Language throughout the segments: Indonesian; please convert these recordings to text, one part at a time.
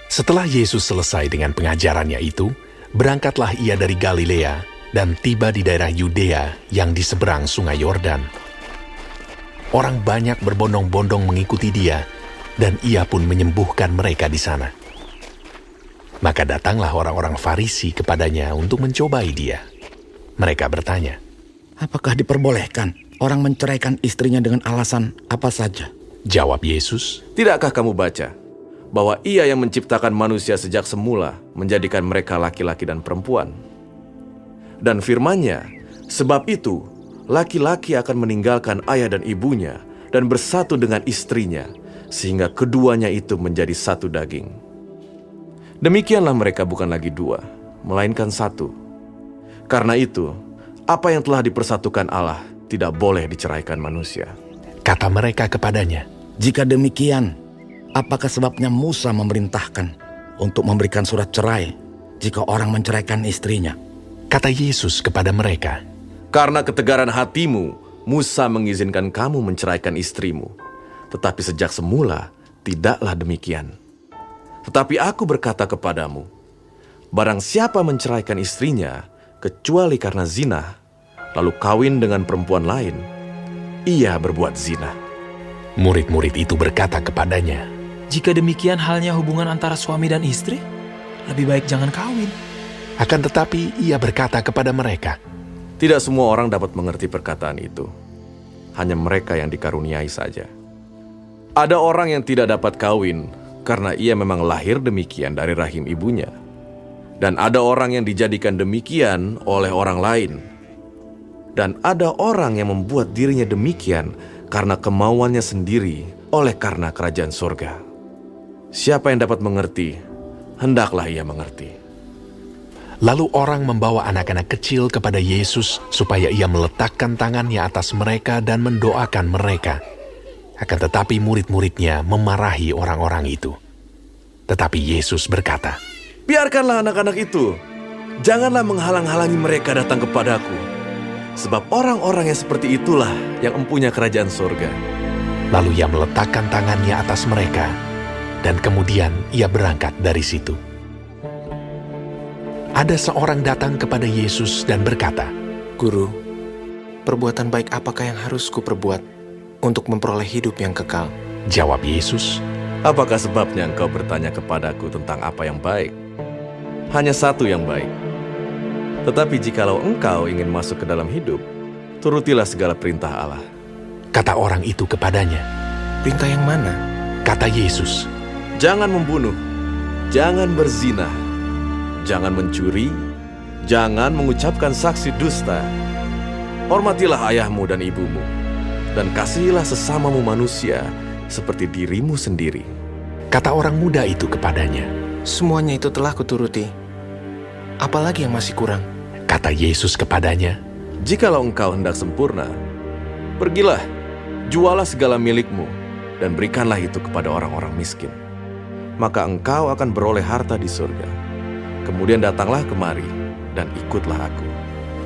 Setelah Yesus selesai dengan pengajarannya itu, berangkatlah ia dari Galilea dan tiba di daerah Yudea yang di seberang sungai Yordan. Orang banyak berbondong-bondong mengikuti dia, dan ia pun menyembuhkan mereka di sana. Maka datanglah orang-orang Farisi kepadanya untuk mencobai dia. Mereka bertanya, "Apakah diperbolehkan orang menceraikan istrinya dengan alasan apa saja?" Jawab Yesus, Tidakkah kamu baca bahwa Ia yang menciptakan manusia sejak semula menjadikan mereka laki-laki dan perempuan? Dan firman-Nya, sebab itu laki-laki akan meninggalkan ayah dan ibunya dan bersatu dengan istrinya, sehingga keduanya itu menjadi satu daging. Demikianlah mereka bukan lagi dua, melainkan satu. Karena itu, apa yang telah dipersatukan Allah tidak boleh diceraikan manusia. kata mereka kepadanya, Jika demikian, apakah sebabnya Musa memerintahkan untuk memberikan surat cerai jika orang menceraikan istrinya? kata Yesus kepada mereka, Karena ketegaran hatimu, Musa mengizinkan kamu menceraikan istrimu. Tetapi sejak semula, tidaklah demikian. Tetapi aku berkata kepadamu, barang siapa menceraikan istrinya, kecuali karena zina, lalu kawin dengan perempuan lain, ia berbuat zina. Murid-murid itu berkata kepadanya, Jika demikian halnya hubungan antara suami dan istri, lebih baik jangan kawin. akan tetapi ia berkata kepada mereka, Tidak semua orang dapat mengerti perkataan itu. Hanya mereka yang dikaruniai saja. Ada orang yang tidak dapat kawin karena ia memang lahir demikian dari rahim ibunya. Dan ada orang yang dijadikan demikian oleh orang lain. Dan ada orang yang membuat dirinya demikian karena kemauannya sendiri oleh karena kerajaan surga. Siapa yang dapat mengerti, hendaklah ia mengerti. Lalu orang membawa anak-anak kecil kepada Yesus supaya ia meletakkan tangannya atas mereka dan mendoakan mereka. Akan tetapi murid-muridnya memarahi orang-orang itu. Tetapi Yesus berkata, Biarkanlah anak-anak itu. Janganlah menghalang-halangi mereka datang kepadaku. Sebab orang-orang yang seperti itulah yang empunya kerajaan surga. lalu ia meletakkan tangannya atas mereka, dan kemudian ia berangkat dari situ. Ada seorang datang kepada Yesus dan berkata, Guru, perbuatan baik apakah yang harus kuperbuat untuk memperoleh hidup yang kekal? Jawab Yesus, Apakah sebabnya engkau bertanya kepadaku tentang apa yang baik? Hanya satu yang baik. Tetapi jikalau engkau ingin masuk ke dalam hidup, turutilah segala perintah Allah. kata orang itu kepadanya. Perintah yang mana? Kata Yesus, Jangan membunuh, jangan berzina, jangan mencuri, jangan mengucapkan saksi dusta. Hormatilah ayahmu dan ibumu, dan kasihilah sesamamu manusia seperti dirimu sendiri. kata orang muda itu kepadanya. Semuanya itu telah kuturuti. Apalagi yang masih kurang? Kata Yesus kepadanya, Jikalau engkau hendak sempurna, pergilah, jualah segala milikmu, dan berikanlah itu kepada orang-orang miskin. Maka engkau akan beroleh harta di surga. Kemudian datanglah kemari, dan ikutlah aku.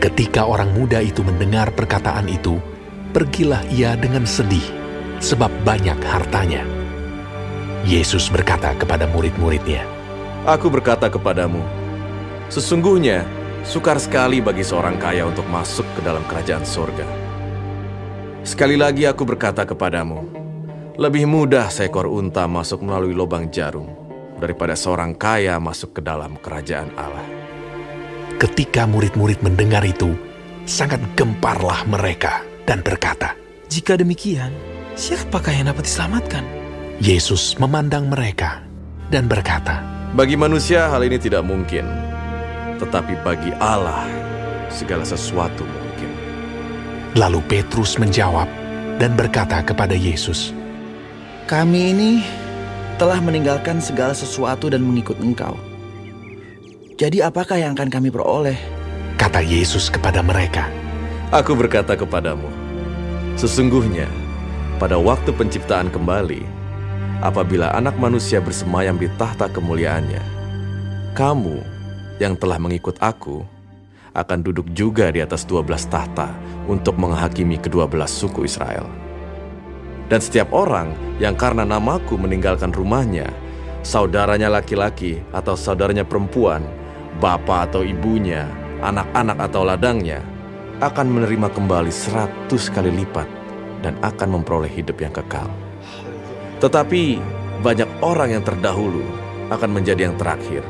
ketika orang muda itu mendengar perkataan itu, pergilah ia dengan sedih, sebab banyak hartanya. Yesus berkata kepada murid-muridnya, Aku berkata kepadamu, sesungguhnya sukar sekali bagi seorang kaya untuk masuk ke dalam kerajaan surga. Sekali lagi aku berkata kepadamu, lebih mudah seekor unta masuk melalui lubang jarum daripada seorang kaya masuk ke dalam kerajaan Allah. Ketika murid-murid mendengar itu, sangat gemparlah mereka dan berkata, Jika demikian, siapakah yang dapat diselamatkan? Yesus memandang mereka dan berkata, Bagi manusia hal ini tidak mungkin, tetapi bagi Allah segala sesuatu mungkin. Lalu Petrus menjawab dan berkata kepada Yesus, Kami ini telah meninggalkan segala sesuatu dan mengikut Engkau. Jadi apakah yang akan kami peroleh? kata Yesus kepada mereka, Aku berkata kepadamu, sesungguhnya pada waktu penciptaan kembali, apabila anak manusia bersemayam di tahta kemuliaannya, kamu yang telah mengikut aku akan duduk juga di atas 12 tahta untuk menghakimi ke-12 suku Israel. Dan setiap orang yang karena namaku meninggalkan rumahnya, saudaranya laki-laki atau saudaranya perempuan, bapak atau ibunya, anak-anak atau ladangnya, akan menerima kembali 100 kali lipat dan akan memperoleh hidup yang kekal. Tetapi banyak orang yang terdahulu akan menjadi yang terakhir,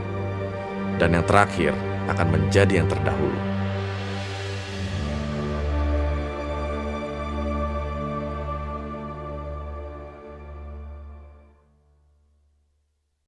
dan yang terakhir akan menjadi yang terdahulu.